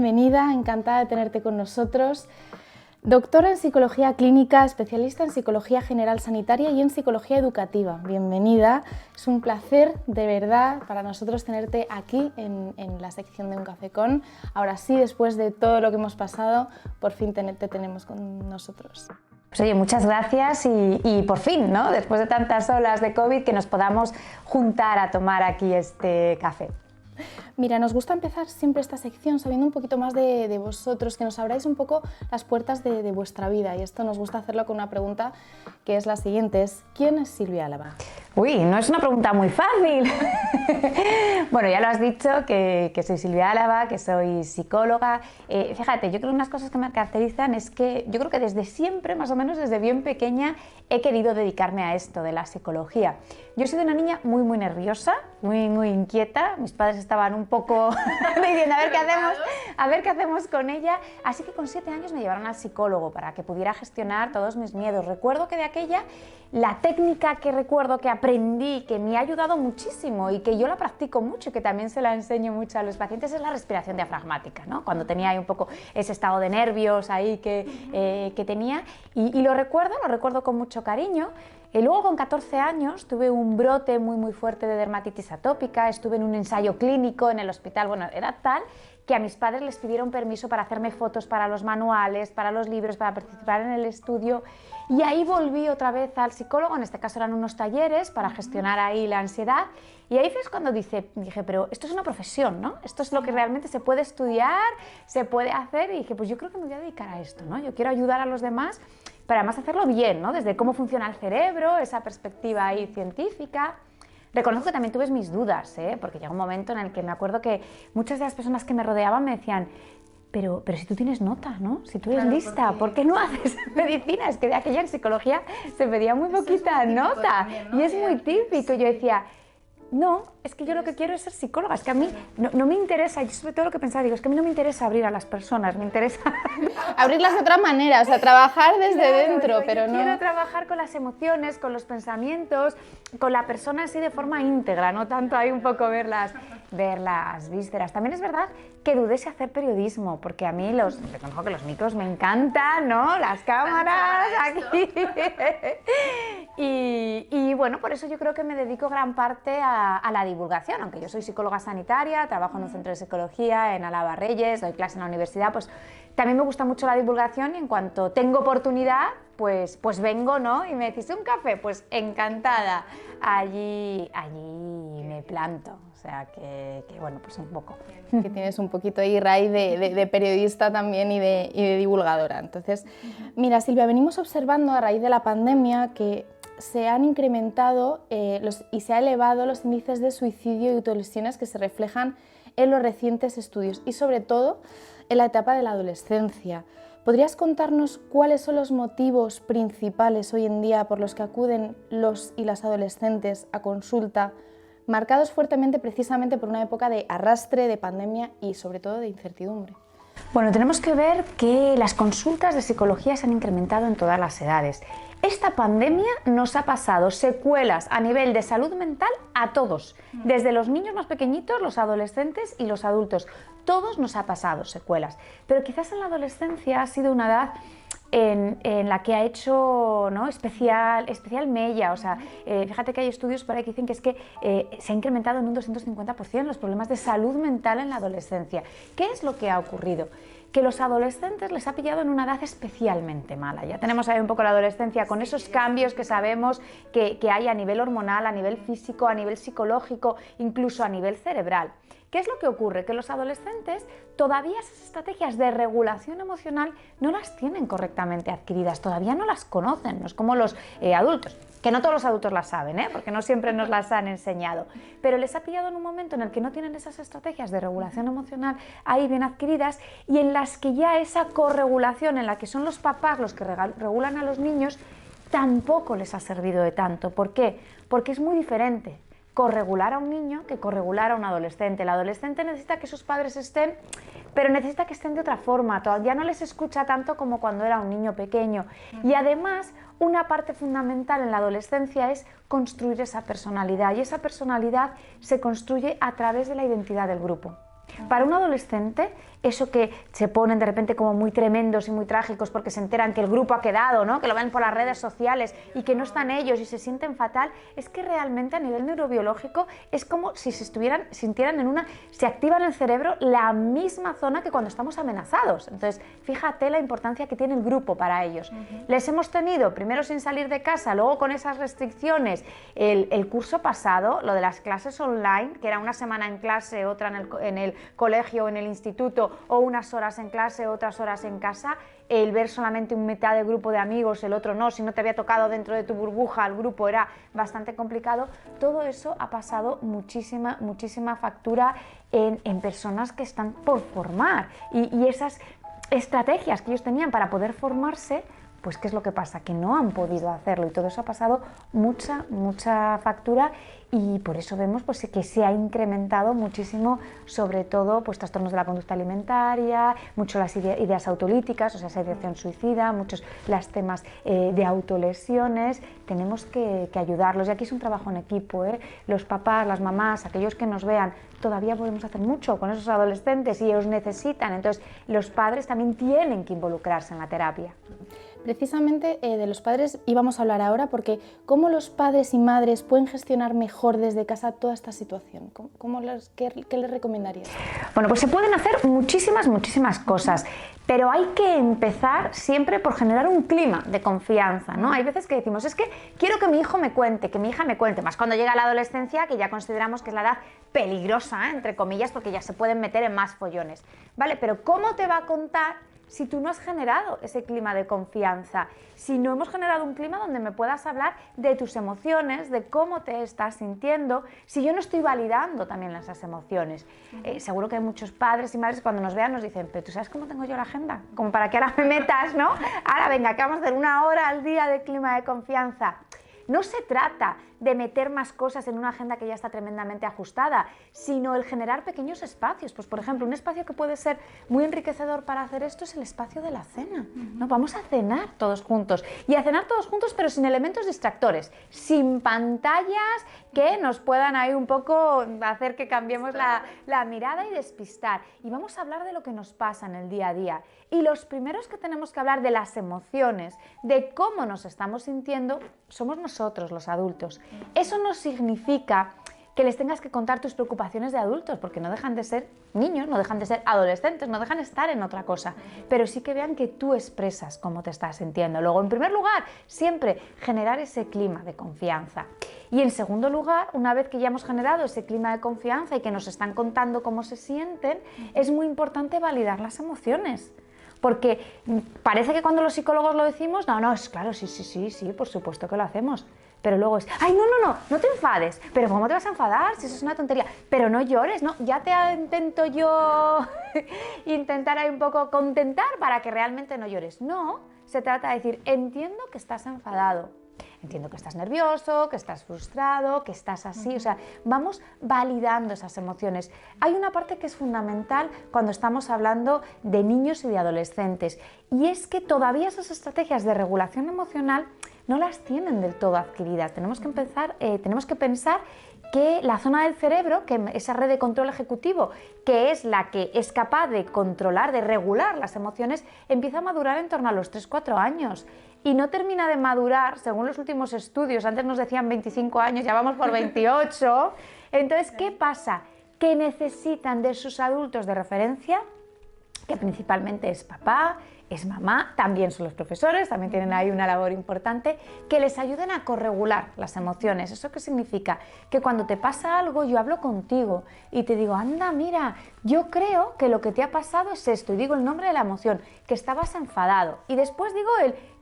bienvenida, encantada de tenerte con nosotros. Doctora en Psicología Clínica, especialista en Psicología General Sanitaria y en Psicología Educativa. Bienvenida, es un placer de verdad para nosotros tenerte aquí en la sección de Un Café Con. Ahora sí, después de todo lo que hemos pasado, por fin te tenemos con nosotros. Pues oye, muchas gracias y por fin, ¿no? Después de tantas olas de COVID, que nos podamos juntar a tomar aquí este café. Mira, nos gusta empezar siempre esta sección sabiendo un poquito más de vosotros, que nos abráis un poco las puertas de vuestra vida, y esto nos gusta hacerlo con una pregunta que es la siguiente, ¿quién es Silvia Álava? Uy, no es una pregunta muy fácil. Bueno, ya lo has dicho, que soy Silvia Álava, que soy psicóloga. Fíjate, yo creo que unas cosas que me caracterizan es que yo creo que desde siempre, más o menos desde bien pequeña, he querido dedicarme a esto de la psicología. Yo he sido una niña muy nerviosa, muy inquieta. Mis padres estaban un poco diciendo a ver qué hacemos con ella. Así que con 7 años me llevaron al psicólogo para que pudiera gestionar todos mis miedos. Recuerdo que de aquella, la técnica que recuerdo que aprendí, que me ha ayudado muchísimo y que yo la practico mucho y que también se la enseño mucho a los pacientes, es la respiración diafragmática, ¿no? Cuando tenía ahí un poco ese estado de nervios ahí que tenía, y lo recuerdo con mucho cariño. Y luego con 14 años tuve un brote muy fuerte de dermatitis atópica, estuve en un ensayo clínico en el hospital, bueno, era tal que a mis padres les pidieron permiso para hacerme fotos para los manuales, para los libros, para participar en el estudio, y ahí volví otra vez al psicólogo. En este caso eran unos talleres para gestionar ahí la ansiedad, y ahí es cuando dije, pero esto es una profesión, ¿no? Esto es lo que realmente se puede estudiar, se puede hacer, y dije, pues yo creo que me voy a dedicar a esto, ¿no? Yo quiero ayudar a los demás, pero además hacerlo bien, ¿no? Desde cómo funciona el cerebro, esa perspectiva ahí científica. Reconozco que también tuve mis dudas, porque llegó un momento en el que me acuerdo que muchas de las personas que me rodeaban me decían, pero si tú tienes nota, ¿no? Si tú eres lista, ¿por qué no haces medicina? Es que de aquella en psicología se pedía muy poquita nota, y es muy típico. Yo decía, no, es que yo lo que quiero es ser psicóloga, es que a mí no me interesa, yo sobre todo lo que pensaba, digo, es que a mí no me interesa abrir a las personas, me interesa abrirlas de otra manera, o sea, trabajar desde dentro, pero no... Quiero trabajar con las emociones, con los pensamientos, con la persona así de forma íntegra, no tanto ahí un poco ver las vísceras. También es verdad que dudé si hacer periodismo, porque a mí reconozco que los micros me encantan, ¿no? Las cámaras aquí. Y bueno, por eso yo creo que me dedico gran parte a la divulgación, aunque yo soy psicóloga sanitaria, trabajo en un centro de psicología en Álava Reyes, doy clase en la universidad, pues también me gusta mucho la divulgación, y en cuanto tengo oportunidad, pues vengo, ¿no? Y me decís, ¿un café? Pues encantada, allí me planto, o sea que bueno, pues un poco. Que tienes un poquito ahí raíz de periodista también y de divulgadora. Entonces, mira Silvia, venimos observando a raíz de la pandemia que se han incrementado y se ha elevado los índices de suicidio y autolesiones que se reflejan en los recientes estudios, y sobre todo en la etapa de la adolescencia. ¿Podrías contarnos cuáles son los motivos principales hoy en día por los que acuden los y las adolescentes a consulta, marcados fuertemente precisamente por una época de arrastre, de pandemia y sobre todo de incertidumbre? Bueno, tenemos que ver que las consultas de psicología se han incrementado en todas las edades. Esta pandemia nos ha pasado secuelas a nivel de salud mental a todos, desde los niños más pequeñitos, los adolescentes y los adultos. Todos nos ha pasado secuelas, pero quizás en la adolescencia ha sido una edad en la que ha hecho, ¿no?, especial mella. O sea, fíjate que hay estudios por ahí que dicen que es que se ha incrementado en un 250% los problemas de salud mental en la adolescencia. ¿Qué es lo que ha ocurrido? Que los adolescentes les ha pillado en una edad especialmente mala. Ya tenemos ahí un poco la adolescencia con esos cambios que sabemos que hay a nivel hormonal, a nivel físico, a nivel psicológico, incluso a nivel cerebral. ¿Qué es lo que ocurre? Que los adolescentes todavía esas estrategias de regulación emocional no las tienen correctamente adquiridas, todavía no las conocen, no es como los adultos, que no todos los adultos las saben, porque no siempre nos las han enseñado, pero les ha pillado en un momento en el que no tienen esas estrategias de regulación emocional ahí bien adquiridas, y en las que ya esa corregulación en la que son los papás los que regulan a los niños tampoco les ha servido de tanto. ¿Por qué? Porque es muy diferente corregular a un niño que corregular a un adolescente. El adolescente necesita que sus padres estén, pero necesita que estén de otra forma, todavía no les escucha tanto como cuando era un niño pequeño. Y además, una parte fundamental en la adolescencia es construir esa personalidad, y esa personalidad se construye a través de la identidad del grupo. Para un adolescente, eso que se ponen de repente como muy tremendos y muy trágicos porque se enteran que el grupo ha quedado, ¿no? Que lo ven por las redes sociales y que no están ellos y se sienten fatal, es que realmente a nivel neurobiológico es como si se activa en el cerebro la misma zona que cuando estamos amenazados. Entonces, fíjate la importancia que tiene el grupo para ellos. Les hemos tenido, primero sin salir de casa, luego con esas restricciones, el curso pasado, lo de las clases online, que era una semana en clase, otra en el colegio o en el instituto, o unas horas en clase, otras horas en casa, el ver solamente un mitad del grupo de amigos, el otro no, si no te había tocado dentro de tu burbuja, el grupo era bastante complicado. Todo eso ha pasado muchísima factura en personas que están por formar y esas estrategias que ellos tenían para poder formarse, pues ¿qué es lo que pasa? Que no han podido hacerlo y todo eso ha pasado mucha factura y por eso vemos pues, que se ha incrementado muchísimo, sobre todo pues, trastornos de la conducta alimentaria, mucho las ideas autolíticas, o sea, esa ideación suicida, muchos los temas de autolesiones. Tenemos que ayudarlos y aquí es un trabajo en equipo, ¿eh? Los papás, las mamás, aquellos que nos vean, todavía podemos hacer mucho con esos adolescentes y ellos necesitan, entonces los padres también tienen que involucrarse en la terapia. Precisamente de los padres íbamos a hablar ahora porque ¿cómo los padres y madres pueden gestionar mejor desde casa toda esta situación? ¿Qué les recomendarías? Bueno, pues se pueden hacer muchísimas cosas, pero hay que empezar siempre por generar un clima de confianza, ¿no? Hay veces que decimos, es que quiero que mi hijo me cuente, que mi hija me cuente, más cuando llega la adolescencia, que ya consideramos que es la edad peligrosa, entre comillas, porque ya se pueden meter en más follones, ¿vale? Pero ¿cómo te va a contar si tú no has generado ese clima de confianza? Si no hemos generado un clima donde me puedas hablar de tus emociones, de cómo te estás sintiendo, si yo no estoy validando también esas emociones. Seguro que hay muchos padres y madres que cuando nos vean nos dicen, pero ¿tú sabes cómo tengo yo la agenda? Como para que ahora me metas, ¿no? Ahora venga, que vamos a hacer 1 hora al día de clima de confianza. No se trata de meter más cosas en una agenda que ya está tremendamente ajustada, sino el generar pequeños espacios. Pues, por ejemplo, un espacio que puede ser muy enriquecedor para hacer esto es el espacio de la cena. ¿No? Vamos a cenar todos juntos. Y a cenar todos juntos, pero sin elementos distractores, sin pantallas que nos puedan ahí un poco hacer que cambiemos la mirada y despistar. Y vamos a hablar de lo que nos pasa en el día a día. Y los primeros que tenemos que hablar de las emociones, de cómo nos estamos sintiendo, somos nosotros, los adultos. Eso no significa que les tengas que contar tus preocupaciones de adultos, porque no dejan de ser niños, no dejan de ser adolescentes, no dejan de estar en otra cosa, pero sí que vean que tú expresas cómo te estás sintiendo. Luego, en primer lugar, siempre generar ese clima de confianza. Y en segundo lugar, una vez que ya hemos generado ese clima de confianza y que nos están contando cómo se sienten, es muy importante validar las emociones. Porque parece que cuando los psicólogos lo decimos, no, es claro, sí, por supuesto que lo hacemos. Pero luego es, ay, no te enfades. Pero ¿cómo te vas a enfadar? Si eso es una tontería. Pero no llores, ¿no? Ya te intento yo intentar ahí un poco contentar para que realmente no llores. No, se trata de decir, entiendo que estás enfadado. Entiendo que estás nervioso, que estás frustrado, que estás así, o sea, vamos validando esas emociones. Hay una parte que es fundamental cuando estamos hablando de niños y de adolescentes, y es que todavía esas estrategias de regulación emocional no las tienen del todo adquiridas. Tenemos que pensar que la zona del cerebro, que esa red de control ejecutivo, que es la que es capaz de controlar, de regular las emociones, empieza a madurar en torno a los 3-4 años. Y no termina de madurar, según los últimos estudios, antes nos decían 25 años, ya vamos por 28. Entonces, ¿qué pasa? Que necesitan de sus adultos de referencia, que principalmente es papá, es mamá, también son los profesores, también tienen ahí una labor importante, que les ayuden a corregular las emociones. ¿Eso qué significa? Que cuando te pasa algo, yo hablo contigo y te digo, anda, mira, yo creo que lo que te ha pasado es esto, y digo el nombre de la emoción, que estabas enfadado. Y después digo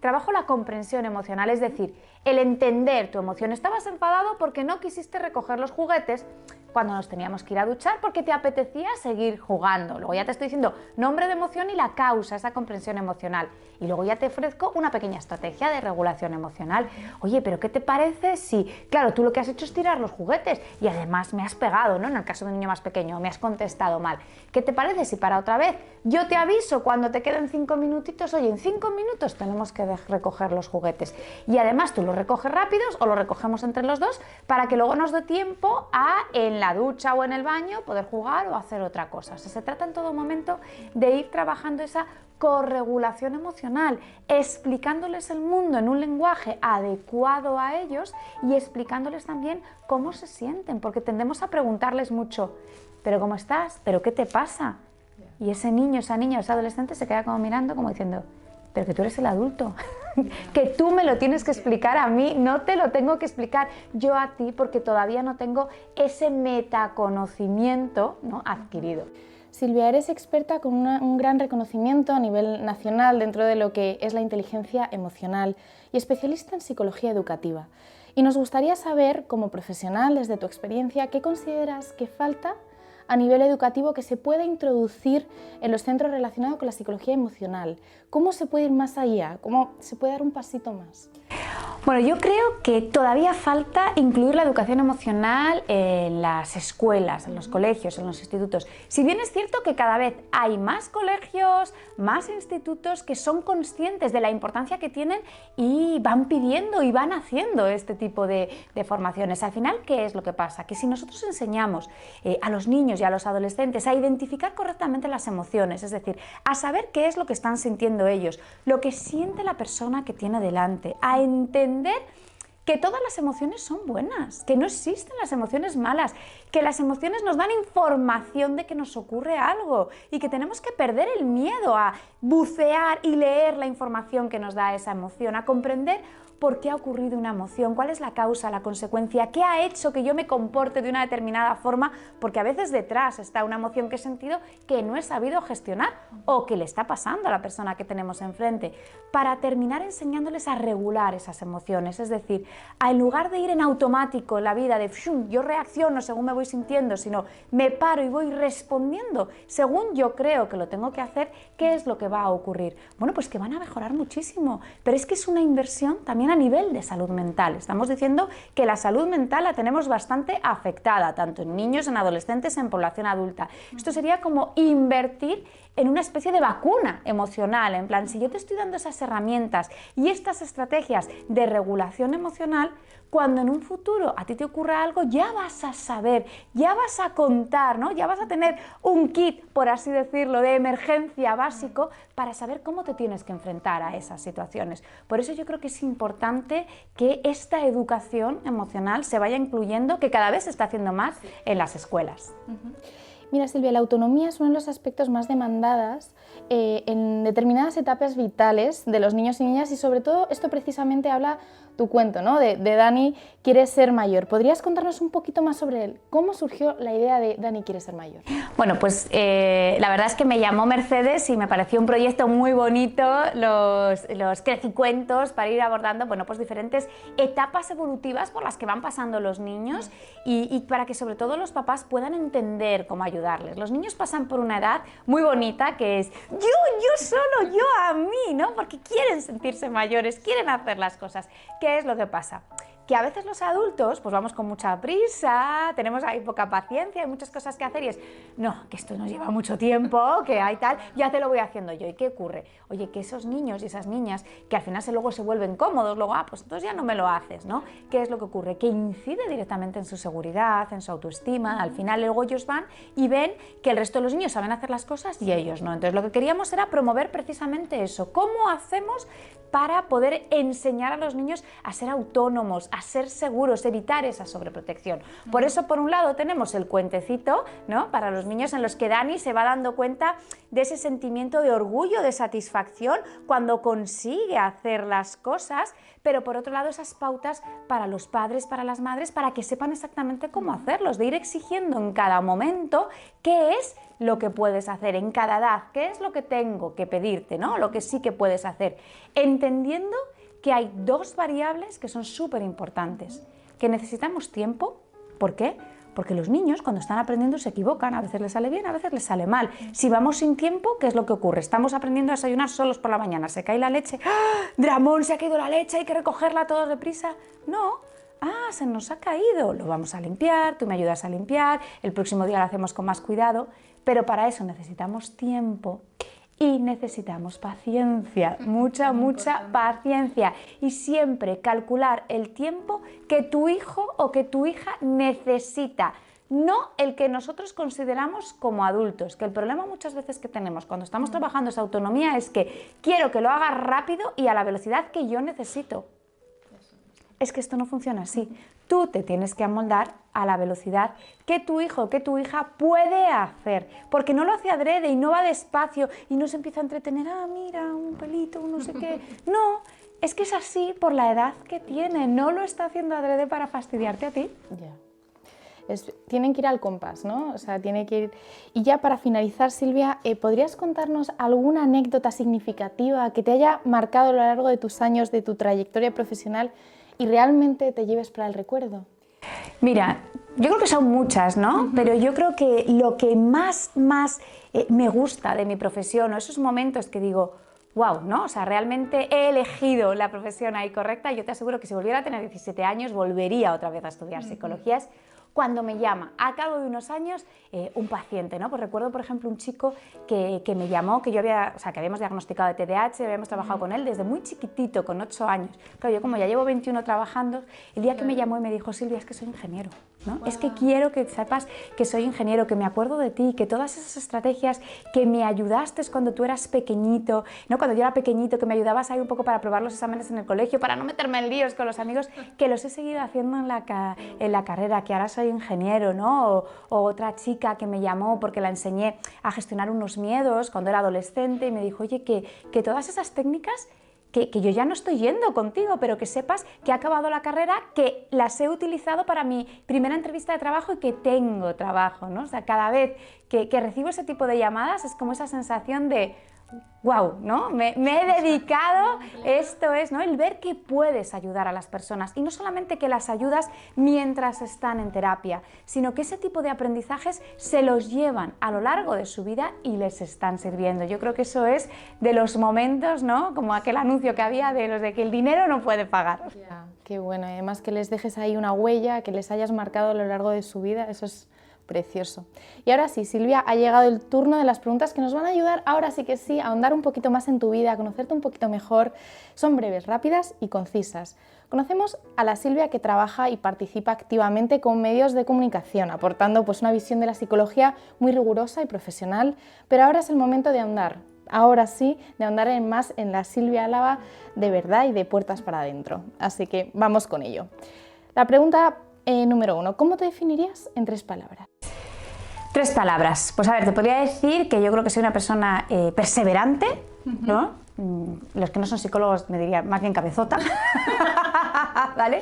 trabajo la comprensión emocional, es decir, el entender tu emoción. Estabas enfadado porque no quisiste recoger los juguetes cuando nos teníamos que ir a duchar porque te apetecía seguir jugando. Luego ya te estoy diciendo nombre de emoción y la causa, esa comprensión emocional. Y luego ya te ofrezco una pequeña estrategia de regulación emocional. Oye, pero ¿qué te parece si, claro, tú lo que has hecho es tirar los juguetes y además me has pegado, ¿no? En el caso de un niño más pequeño, me has contestado mal. ¿Qué te parece si para otra vez yo te aviso cuando te queden 5 minutitos? Oye, en 5 minutos tenemos que recoger los juguetes. Y además tú los recoges rápidos o los recogemos entre los dos para que luego nos dé tiempo a, en la la ducha o en el baño poder jugar o hacer otra cosa. O sea, se trata en todo momento de ir trabajando esa corregulación emocional, explicándoles el mundo en un lenguaje adecuado a ellos y explicándoles también cómo se sienten, porque tendemos a preguntarles mucho, ¿pero cómo estás? ¿Pero qué te pasa? Y ese niño, esa niña, ese adolescente se queda como mirando, como diciendo, pero que tú eres el adulto, que tú me lo tienes que explicar a mí, no te lo tengo que explicar yo a ti porque todavía no tengo ese metaconocimiento, ¿no?, adquirido. Silvia, eres experta con un gran reconocimiento a nivel nacional dentro de lo que es la inteligencia emocional y especialista en psicología educativa. Y nos gustaría saber, como profesional, desde tu experiencia, ¿qué consideras que falta a nivel educativo que se pueda introducir en los centros relacionados con la psicología emocional? ¿Cómo se puede ir más allá? ¿Cómo se puede dar un pasito más? Bueno, yo creo que todavía falta incluir la educación emocional en las escuelas, en los colegios, en los institutos. Si bien es cierto que cada vez hay más colegios, más institutos que son conscientes de la importancia que tienen y van pidiendo y van haciendo este tipo de formaciones. Al final, ¿qué es lo que pasa? Que si nosotros enseñamos a los niños y a los adolescentes a identificar correctamente las emociones, es decir, a saber qué es lo que están sintiendo ellos, lo que siente la persona que tiene delante, a entender que todas las emociones son buenas, que no existen las emociones malas, que las emociones nos dan información de que nos ocurre algo y que tenemos que perder el miedo a bucear y leer la información que nos da esa emoción, a comprender por qué ha ocurrido una emoción, cuál es la causa, la consecuencia, qué ha hecho que yo me comporte de una determinada forma, porque a veces detrás está una emoción que he sentido que no he sabido gestionar o que le está pasando a la persona que tenemos enfrente, para terminar enseñándoles a regular esas emociones, es decir, en lugar de ir en automático en la vida de yo reacciono según me voy sintiendo, sino me paro y voy respondiendo según yo creo que lo tengo que hacer, ¿qué es lo que va a ocurrir? Bueno, pues que van a mejorar muchísimo, pero es que es una inversión también a nivel de salud mental. Estamos diciendo que la salud mental la tenemos bastante afectada, tanto en niños, en adolescentes, en población adulta. Esto sería como invertir en una especie de vacuna emocional, en plan, si yo te estoy dando esas herramientas y estas estrategias de regulación emocional, cuando en un futuro a ti te ocurra algo, ya vas a saber, ya vas a contar, ¿no? Ya vas a tener un kit, por así decirlo, de emergencia básico para saber cómo te tienes que enfrentar a esas situaciones. Por eso yo creo que es importante que esta educación emocional se vaya incluyendo, que cada vez se está haciendo más en las escuelas. Mira, Silvia, la autonomía es uno de los aspectos más demandadas en determinadas etapas vitales de los niños y niñas, y sobre todo esto precisamente habla tu cuento, ¿no? de Dani quiere ser mayor. ¿Podrías contarnos un poquito más sobre él? ¿Cómo surgió la idea de Dani quiere ser mayor? Bueno, pues la verdad es que me llamó Mercedes y me pareció un proyecto muy bonito, los crecicuentos para ir abordando, bueno, pues diferentes etapas evolutivas por las que van pasando los niños y para que sobre todo los papás puedan entender cómo ayudarles. Los niños pasan por una edad muy bonita que es yo solo, yo a mí, ¿no? Porque quieren sentirse mayores, quieren hacer las cosas. ¿Qué es lo que pasa? Que a veces los adultos pues vamos con mucha prisa, tenemos ahí poca paciencia, hay muchas cosas que hacer y es, no, que esto nos lleva mucho tiempo, que hay tal, ya te lo voy haciendo yo. ¿Y qué ocurre? Oye, que esos niños y esas niñas que al final luego se vuelven cómodos, luego, pues entonces ya no me lo haces, ¿no? ¿Qué es lo que ocurre? Que incide directamente en su seguridad, en su autoestima, al final luego ellos van y ven que el resto de los niños saben hacer las cosas y ellos no. Entonces lo que queríamos era promover precisamente eso, ¿cómo hacemos para poder enseñar a los niños a ser autónomos, a ser seguros, evitar esa sobreprotección? Por eso, por un lado, tenemos el cuentecito, ¿no?, para los niños en los que Dani se va dando cuenta de ese sentimiento de orgullo, de satisfacción cuando consigue hacer las cosas, pero por otro lado esas pautas para los padres, para las madres, para que sepan exactamente cómo hacerlos, de ir exigiendo en cada momento qué es lo que puedes hacer en cada edad, qué es lo que tengo que pedirte, ¿no?, lo que sí que puedes hacer, entendiendo que hay dos variables que son súper importantes, que necesitamos tiempo. ¿Por qué? Porque los niños cuando están aprendiendo se equivocan, a veces les sale bien, a veces les sale mal. Si vamos sin tiempo, ¿qué es lo que ocurre? Estamos aprendiendo a desayunar solos por la mañana, se cae la leche, ¡ah! ¡Dramón, se ha caído la leche, hay que recogerla todos deprisa! No, se nos ha caído, lo vamos a limpiar, tú me ayudas a limpiar, el próximo día lo hacemos con más cuidado, pero para eso necesitamos tiempo. Y necesitamos paciencia, mucha paciencia, y siempre calcular el tiempo que tu hijo o que tu hija necesita. no el que nosotros consideramos como adultos, que el problema muchas veces que tenemos cuando estamos trabajando esa autonomía es que quiero que lo haga rápido y a la velocidad que yo necesito. Es que esto no funciona así. Tú te tienes que amoldar a la velocidad que tu hijo o que tu hija puede hacer, porque no lo hace adrede y no va despacio y no se empieza a entretener, mira, un pelito, un no sé qué. No, es que es así por la edad que tiene, no lo está haciendo adrede para fastidiarte a ti. Ya. Tienen que ir al compás, ¿no? O sea, tiene que ir... Y ya para finalizar, Silvia, ¿podrías contarnos alguna anécdota significativa que te haya marcado a lo largo de tus años, de tu trayectoria profesional y realmente te lleves para el recuerdo? Mira, yo creo que son muchas, ¿no? Pero yo creo que lo que más me gusta de mi profesión, o esos momentos que digo, wow, ¿no? O sea, realmente he elegido la profesión ahí correcta. Yo te aseguro que si volviera a tener 17 años, volvería otra vez a estudiar psicología. Cuando me llama, a cabo de unos años, un paciente, ¿no? Pues recuerdo, por ejemplo, un chico que me llamó, que habíamos diagnosticado de TDAH, habíamos trabajado con él desde muy chiquitito, con 8 años. Claro, yo como ya llevo 21 trabajando, el día que me llamó y me dijo, Silvia, es que soy ingeniero, ¿no? Es que quiero que sepas que soy ingeniero, que me acuerdo de ti, que todas esas estrategias que me ayudaste cuando tú eras pequeñito, ¿no? Cuando yo era pequeñito, que me ayudabas ahí un poco para probar los exámenes en el colegio, para no meterme en líos con los amigos, que los he seguido haciendo en la carrera, que ahora soy ingeniero, ¿no? O otra chica que me llamó porque la enseñé a gestionar unos miedos cuando era adolescente y me dijo, oye, que todas esas técnicas que yo ya no estoy yendo contigo, pero que sepas que he acabado la carrera, que las he utilizado para mi primera entrevista de trabajo y que tengo trabajo, ¿no? O sea, cada vez que recibo ese tipo de llamadas es como esa sensación de wow, ¿no? Me he dedicado, esto es, ¿no? El ver que puedes ayudar a las personas y no solamente que las ayudas mientras están en terapia, sino que ese tipo de aprendizajes se los llevan a lo largo de su vida y les están sirviendo. Yo creo que eso es de los momentos, ¿no? Como aquel anuncio que había de los de que el dinero no puede pagar. Ya, qué bueno, además que les dejes ahí una huella, que les hayas marcado a lo largo de su vida, eso es precioso. Y ahora sí, Silvia, ha llegado el turno de las preguntas que nos van a ayudar, ahora sí que sí, a ahondar un poquito más en tu vida, a conocerte un poquito mejor. Son breves, rápidas y concisas. Conocemos a la Silvia que trabaja y participa activamente con medios de comunicación, aportando pues, una visión de la psicología muy rigurosa y profesional, pero ahora es el momento de ahondar. Ahora sí, de ahondar más en la Silvia Álava de verdad y de puertas para adentro. Así que vamos con ello. La pregunta número 1, ¿cómo te definirías en 3 palabras? 3 palabras. Pues a ver, te podría decir que yo creo que soy una persona perseverante, ¿no? Los que no son psicólogos me dirían más bien cabezota, ¿vale?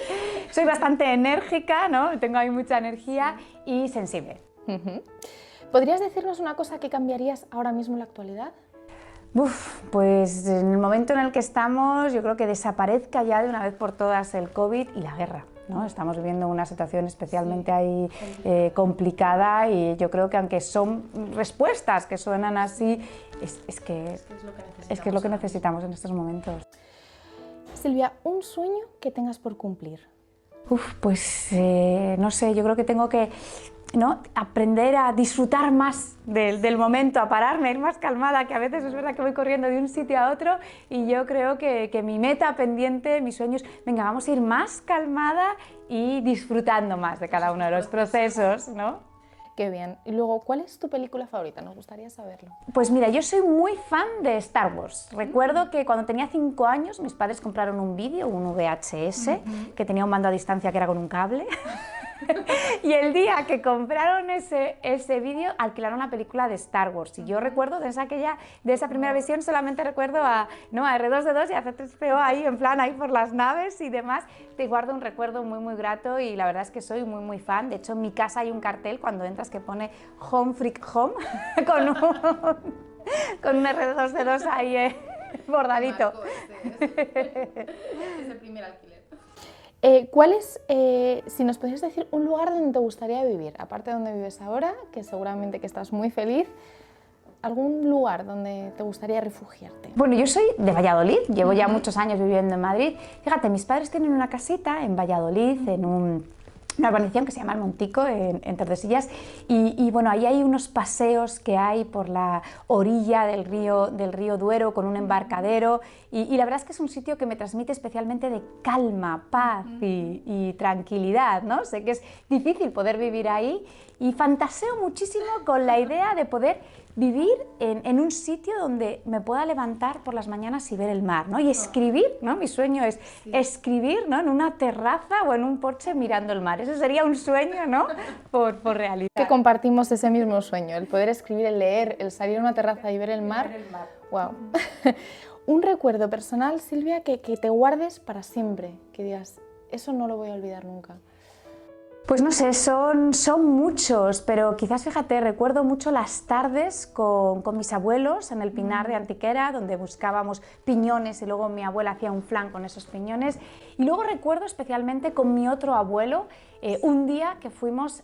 Soy bastante enérgica, ¿no? Tengo ahí mucha energía y sensible. ¿Podrías decirnos una cosa que cambiarías ahora mismo en la actualidad? Pues en el momento en el que estamos, yo creo que desaparezca ya de una vez por todas el COVID y la guerra, ¿no? Estamos viviendo una situación especialmente ahí complicada y yo creo que aunque son respuestas que suenan así, es que es lo que necesitamos en estos momentos. Silvia, ¿un sueño que tengas por cumplir? Pues no sé, yo creo que tengo que aprender a disfrutar más del momento, a pararme, a ir más calmada, que a veces es verdad que voy corriendo de un sitio a otro y yo creo que mi meta pendiente, mis sueños, venga, vamos a ir más calmada y disfrutando más de cada uno de los procesos, ¿no? Qué bien. Y luego, ¿cuál es tu película favorita? Nos gustaría saberlo. Pues mira, yo soy muy fan de Star Wars. Recuerdo que cuando tenía 5 años mis padres compraron un vídeo, un VHS, que tenía un mando a distancia que era con un cable. Y el día que compraron ese vídeo, alquilaron la película de Star Wars. Y yo recuerdo de esa primera visión, solamente recuerdo a R2D2 y a C3PO ahí, en plan, ahí por las naves y demás. Te guardo un recuerdo muy, muy grato y la verdad es que soy muy, muy fan. De hecho, en mi casa hay un cartel cuando entras que pone Home Freak Home, con un R2D2 ahí bordadito. Es el primer alquiler. ¿Cuál es, si nos podrías decir, un lugar donde te gustaría vivir, aparte de donde vives ahora, que seguramente que estás muy feliz, algún lugar donde te gustaría refugiarte? Bueno, yo soy de Valladolid, llevo ya muchos años viviendo en Madrid. Fíjate, mis padres tienen una casita en Valladolid, en una urbanización que se llama El Montico, en Tordesillas, y bueno, ahí hay unos paseos que hay por la orilla del río Duero con un embarcadero, y la verdad es que es un sitio que me transmite especialmente de calma, paz y tranquilidad, ¿no? Sé que es difícil poder vivir ahí y fantaseo muchísimo con la idea de poder vivir en un sitio donde me pueda levantar por las mañanas y ver el mar, ¿no? Y escribir, ¿no? Mi sueño es escribir, ¿no? En una terraza o en un porche mirando el mar. Eso sería un sueño, ¿no? Por realidad. Que compartimos ese mismo sueño, el poder escribir, el leer, el salir a una terraza y ver el mar. ¡Wow! Un recuerdo personal, Silvia, que te guardes para siempre, que digas, eso no lo voy a olvidar nunca. Pues no sé, son muchos, pero quizás, fíjate, recuerdo mucho las tardes con mis abuelos en el Pinar de Antequera, donde buscábamos piñones y luego mi abuela hacía un flan con esos piñones. Y luego recuerdo especialmente con mi otro abuelo, un día que fuimos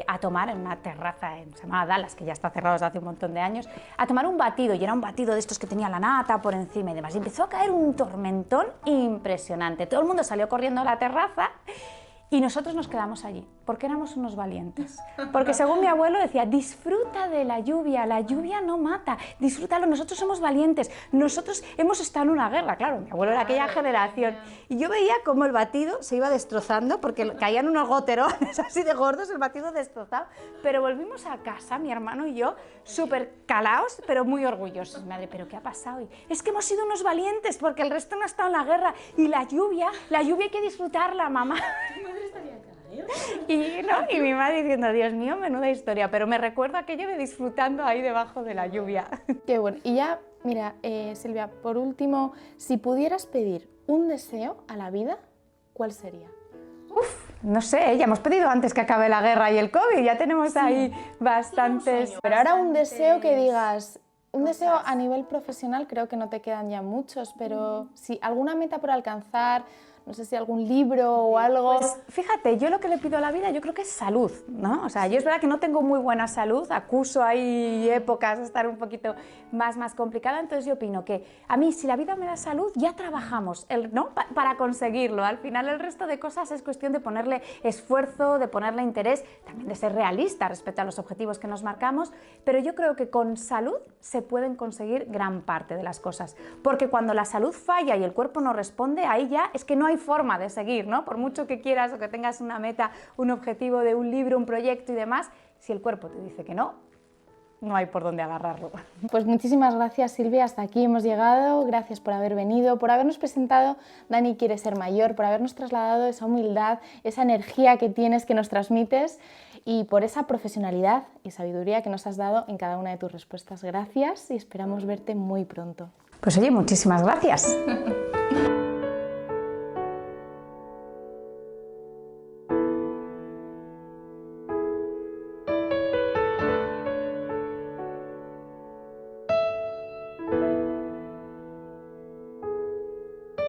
a tomar en una terraza, se llamaba Dallas, que ya está cerrado desde hace un montón de años, a tomar un batido, y era un batido de estos que tenía la nata por encima y demás. Y empezó a caer un tormentón impresionante. Todo el mundo salió corriendo a la terraza y nosotros nos quedamos allí, porque éramos unos valientes. Porque según mi abuelo decía, disfruta de la lluvia no mata, disfrútalo, nosotros somos valientes, nosotros hemos estado en una guerra, claro, mi abuelo era aquella generación. Y yo veía cómo el batido se iba destrozando, porque caían unos goterones así de gordos, el batido destrozado. Pero volvimos a casa, mi hermano y yo, súper calaos, pero muy orgullosos. Madre, ¿pero qué ha pasado hoy? Es que hemos sido unos valientes, porque el resto no ha estado en la guerra. Y la lluvia hay que disfrutarla, mamá. Y mi madre diciendo, Dios mío, menuda historia, pero me recuerdo aquello de disfrutando ahí debajo de la lluvia. Qué bueno. Y ya, mira, Silvia, por último, si pudieras pedir un deseo a la vida, ¿cuál sería? No sé, ya hemos pedido antes que acabe la guerra y el COVID, ya tenemos ahí bastantes... Pero ahora un deseo que digas, un deseo a nivel profesional, creo que no te quedan ya muchos, pero si alguna meta por alcanzar, no sé si algún libro o algo. Pues fíjate, yo lo que le pido a la vida yo creo que es salud, ¿no? O sea, yo es verdad que no tengo muy buena salud, acuso ahí épocas de estar un poquito más complicada, entonces yo opino que a mí si la vida me da salud ya trabajamos, ¿no? Para conseguirlo. Al final el resto de cosas es cuestión de ponerle esfuerzo, de ponerle interés, también de ser realista respecto a los objetivos que nos marcamos, pero yo creo que con salud se pueden conseguir gran parte de las cosas, porque cuando la salud falla y el cuerpo no responde, ahí ya es que no hay forma de seguir, ¿no? Por mucho que quieras o que tengas una meta, un objetivo de un libro, un proyecto y demás, si el cuerpo te dice que no, no hay por dónde agarrarlo. Pues muchísimas gracias, Silvia, hasta aquí hemos llegado, gracias por haber venido, por habernos presentado Dani quiere ser mayor, por habernos trasladado esa humildad, esa energía que tienes, que nos transmites y por esa profesionalidad y sabiduría que nos has dado en cada una de tus respuestas. Gracias y esperamos verte muy pronto. Pues oye, muchísimas gracias.